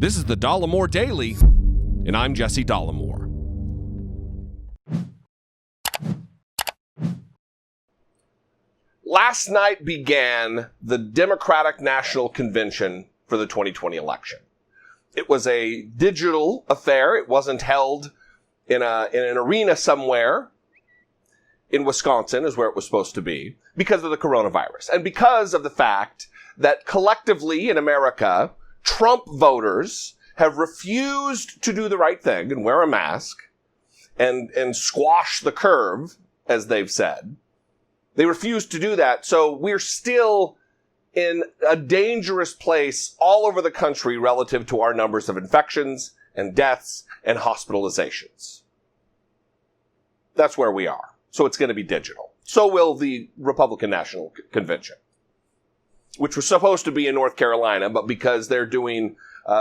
This is the Dollemore Daily, and I'm Jesse Dollemore. Last night began the Democratic National Convention for the 2020 election. It was a digital affair. It wasn't held in an arena somewhere in Wisconsin, is where it was supposed to be, because of the coronavirus. And because of the fact that collectively in America, Trump voters have refused to do the right thing and wear a mask and squash the curve, as they've said. They refused to do that. So we're still in a dangerous place all over the country relative to our numbers of infections and deaths and hospitalizations. That's where we are. So it's going to be digital. So will the Republican National Convention, which was supposed to be in North Carolina, but because they're doing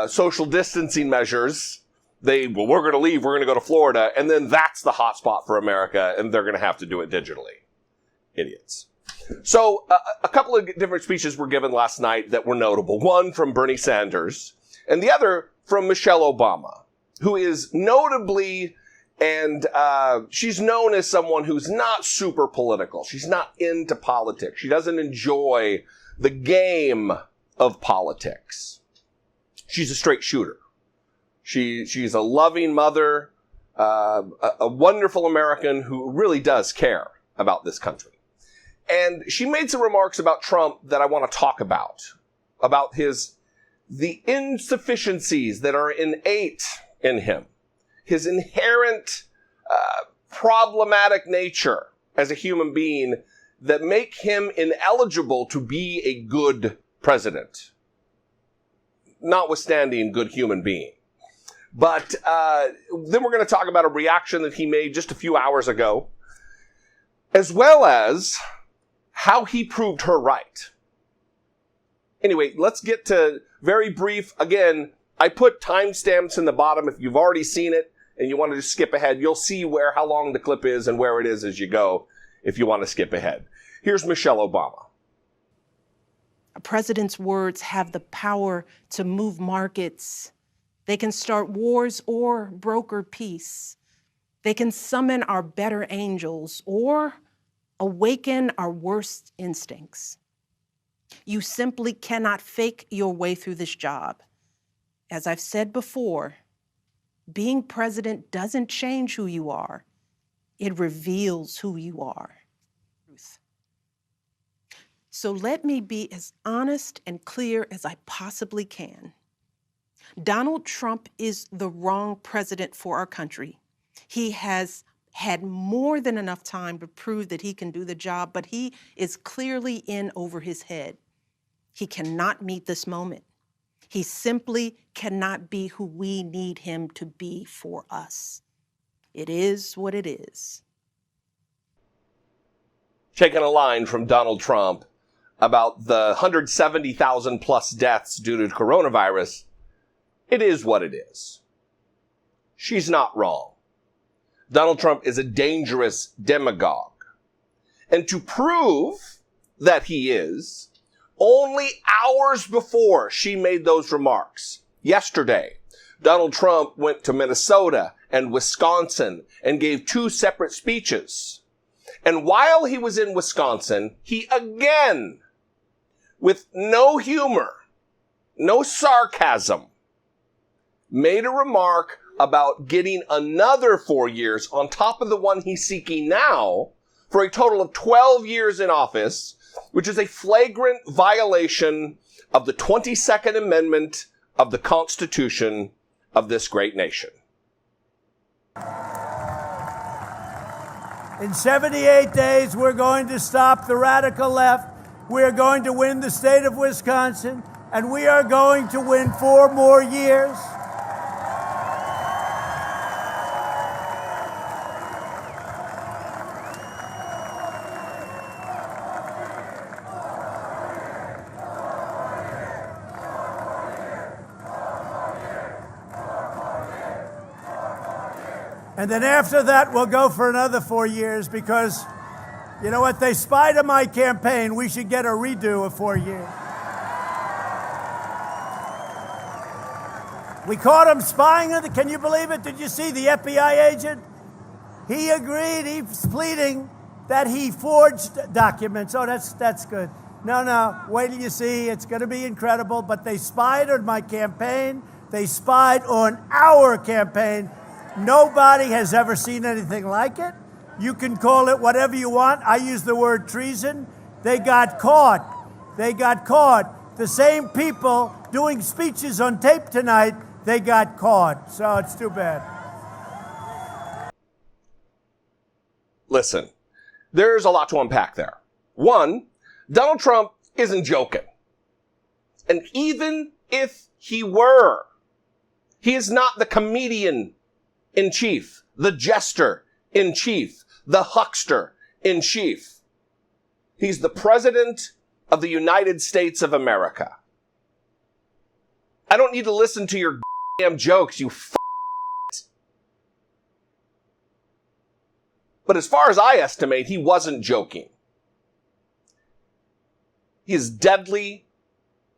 social distancing measures, we're going to leave, we're going to go to Florida, and then that's the hot spot for America, and they're going to have to do it digitally. Idiots. So a couple of different speeches were given last night that were notable. One from Bernie Sanders, and the other from Michelle Obama, who is notably, and she's known as someone who's not super political. She's not into politics. She doesn't enjoy the game of politics. She's a straight shooter. She's a loving mother, a wonderful American who really does care about this country. And she made some remarks about Trump that I want to talk about the insufficiencies that are innate in him, his inherent problematic nature as a human being that make him ineligible to be a good president, notwithstanding good human being. But then we're going to talk about a reaction that he made just a few hours ago, as well as how he proved her right. Anyway, let's get to very brief. Again, I put timestamps in the bottom. If you've already seen it and you want to just skip ahead, you'll see how long the clip is and where it is as you go if you want to skip ahead. Here's Michelle Obama. A president's words have the power to move markets. They can start wars or broker peace. They can summon our better angels or awaken our worst instincts. You simply cannot fake your way through this job. As I've said before, being president doesn't change who you are. It reveals who you are. So let me be as honest and clear as I possibly can. Donald Trump is the wrong president for our country. He has had more than enough time to prove that he can do the job, but he is clearly in over his head. He cannot meet this moment. He simply cannot be who we need him to be for us. It is what it is. Taking a line from Donald Trump about the 170,000 plus deaths due to coronavirus, it is what it is. She's not wrong. Donald Trump is a dangerous demagogue. And to prove that he is, only hours before she made those remarks, yesterday, Donald Trump went to Minnesota and Wisconsin and gave two separate speeches. And while he was in Wisconsin, he again, with no humor, no sarcasm, made a remark about getting another 4 years on top of the one he's seeking now for a total of 12 years in office, which is a flagrant violation of the 22nd Amendment of the Constitution of this great nation. In 78 days, we're going to stop the radical left. We're going to win the state of Wisconsin, and we are going to win 4 more years. And then after that, we'll go for another 4 years because, you know what, they spied on my campaign. We should get a redo of 4 years. We caught him spying on the, can you believe it? Did you see the FBI agent? He agreed, he's pleading that he forged documents. Oh, that's good. No, wait till you see, it's going to be incredible. But they spied on my campaign. They spied on our campaign. Nobody has ever seen anything like it. You can call it whatever you want. I use the word treason. They got caught. They got caught. The same people doing speeches on tape tonight, they got caught. So it's too bad. Listen, there's a lot to unpack there. One, Donald Trump isn't joking. And even if he were, he is not the comedian in chief, the jester in chief, the huckster in chief. He's the president of the United States of America. I don't need to listen to your damn jokes, you But as far as I estimate, he wasn't joking. He is deadly,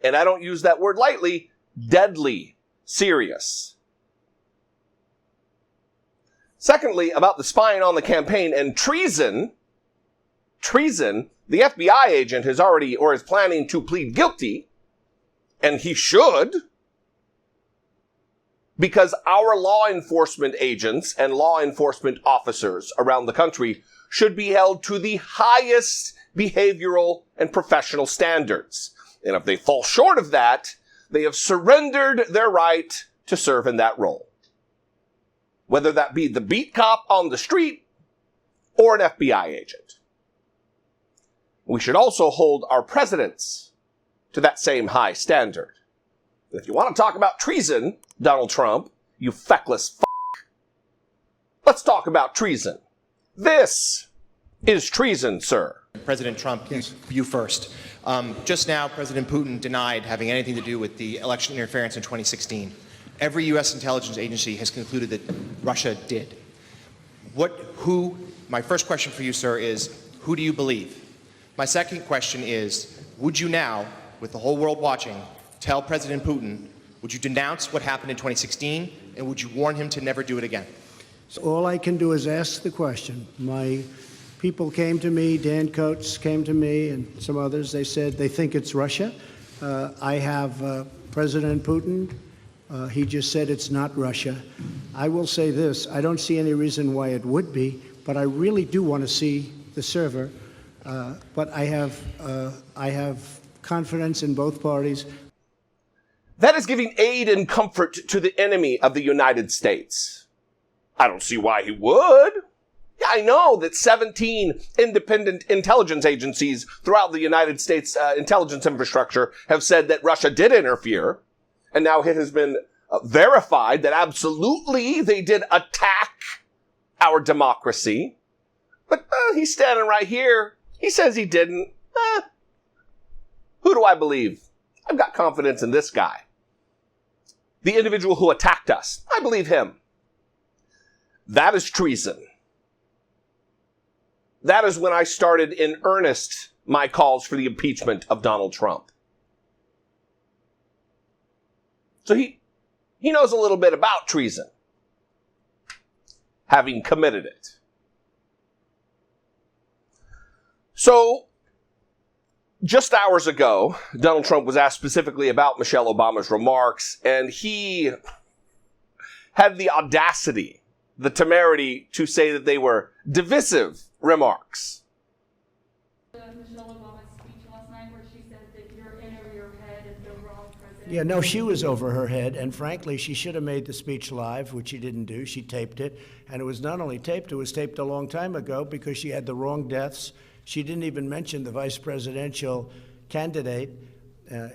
and I don't use that word lightly, deadly serious. Secondly, about the spying on the campaign and treason, the FBI agent has already or is planning to plead guilty, and he should, because our law enforcement agents and law enforcement officers around the country should be held to the highest behavioral and professional standards. And if they fall short of that, they have surrendered their right to serve in that role. Whether that be the beat cop on the street or an FBI agent. We should also hold our presidents to that same high standard. And if you want to talk about treason, Donald Trump, you feckless let's talk about treason. This is treason, sir. President Trump, yes. You first. Just now, President Putin denied having anything to do with the election interference in 2016. Every U.S. intelligence agency has concluded that Russia did. My first question for you, sir, is who do you believe? My second question is, would you now, with the whole world watching, tell President Putin, would you denounce what happened in 2016, and would you warn him to never do it again? So all I can do is ask the question. My people came to me, Dan Coates came to me, and some others. They said they think it's Russia. I have President Putin. He just said it's not Russia. I will say this. I don't see any reason why it would be, but I really do want to see the server. But I have confidence in both parties. That is giving aid and comfort to the enemy of the United States. I don't see why he would. Yeah, I know that 17 independent intelligence agencies throughout the United States intelligence infrastructure have said that Russia did interfere. And now it has been verified that absolutely they did attack our democracy. But he's standing right here. He says he didn't. Who do I believe? I've got confidence in this guy. The individual who attacked us. I believe him. That is treason. That is when I started in earnest my calls for the impeachment of Donald Trump. So he knows a little bit about treason, having committed it. So, just hours ago, Donald Trump was asked specifically about Michelle Obama's remarks, and he had the audacity, the temerity to say that they were divisive remarks. Michelle Obama's speech last night where she said that you're in over your head and the wrong president. Yeah, no, she was over her head, and frankly, she should have made the speech live, which she didn't do. She taped it, and it was not only taped, it was taped a long time ago because she had the wrong deaths. She didn't even mention the vice presidential candidate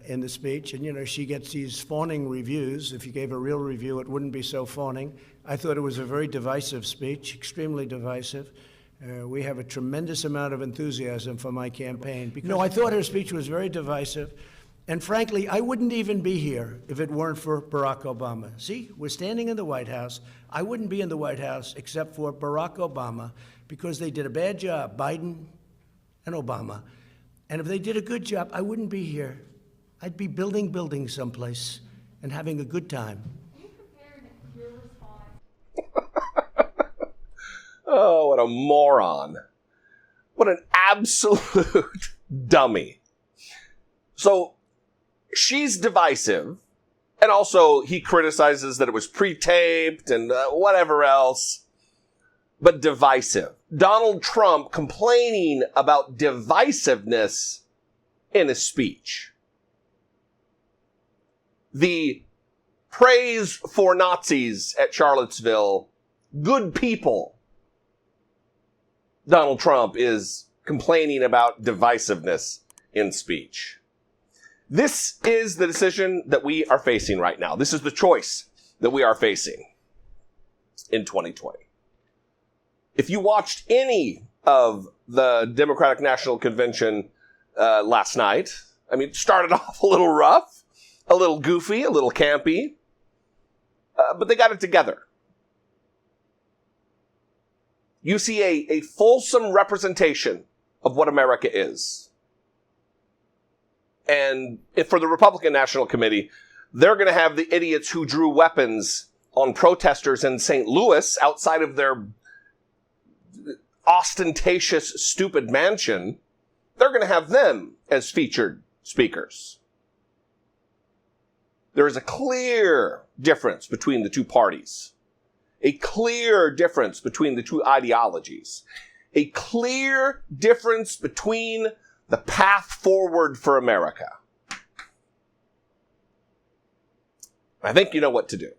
in the speech, and, you know, she gets these fawning reviews. If you gave a real review, it wouldn't be so fawning. I thought it was a very divisive speech, extremely divisive. We have a tremendous amount of enthusiasm for my campaign. No, I thought her speech was very divisive. And frankly, I wouldn't even be here if it weren't for Barack Obama. See, we're standing in the White House. I wouldn't be in the White House except for Barack Obama because they did a bad job, Biden and Obama. And if they did a good job, I wouldn't be here. I'd be building buildings someplace and having a good time. Oh, what a moron. What an absolute dummy. So she's divisive. And also he criticizes that it was pre-taped and whatever else. But divisive. Donald Trump complaining about divisiveness in his speech. The praise for Nazis at Charlottesville, good people. Donald Trump is complaining about divisiveness in speech. This is the decision that we are facing right now. This is the choice that we are facing in 2020. If you watched any of the Democratic National Convention last night, I mean, it started off a little rough, a little goofy, a little campy, but they got it together. You see a fulsome representation of what America is. And if for the Republican National Committee, they're going to have the idiots who drew weapons on protesters in St. Louis outside of their ostentatious, stupid mansion. They're going to have them as featured speakers. There is a clear difference between the two parties. A clear difference between the two ideologies. A clear difference between the path forward for America. I think you know what to do.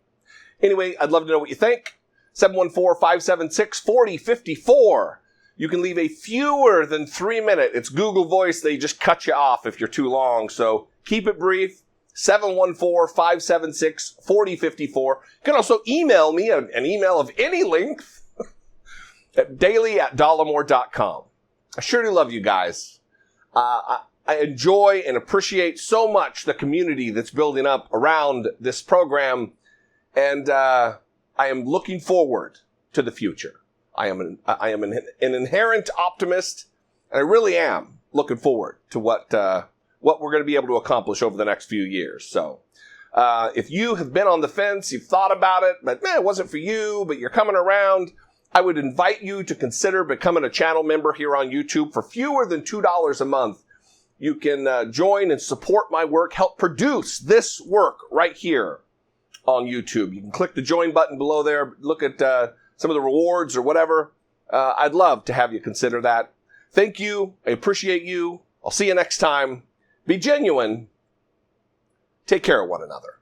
Anyway, I'd love to know what you think. 714-576-4054. You can leave a fewer than 3-minute. It's Google Voice. They just cut you off if you're too long. So keep it brief. 714-576-4054. You can also email me an email of any length at daily@dollemore.com. I sure do love you guys. I enjoy and appreciate so much the community that's building up around this program. And I am looking forward to the future. I am an inherent optimist, and I really am looking forward to what we're going to be able to accomplish over the next few years. So, if you have been on the fence, you've thought about it, but it wasn't for you, but you're coming around, I would invite you to consider becoming a channel member here on YouTube for fewer than $2 a month. You can join and support my work, help produce this work right here on YouTube. You can click the join button below there, look at some of the rewards or whatever. I'd love to have you consider that. Thank you. I appreciate you. I'll see you next time. Be genuine. Take care of one another.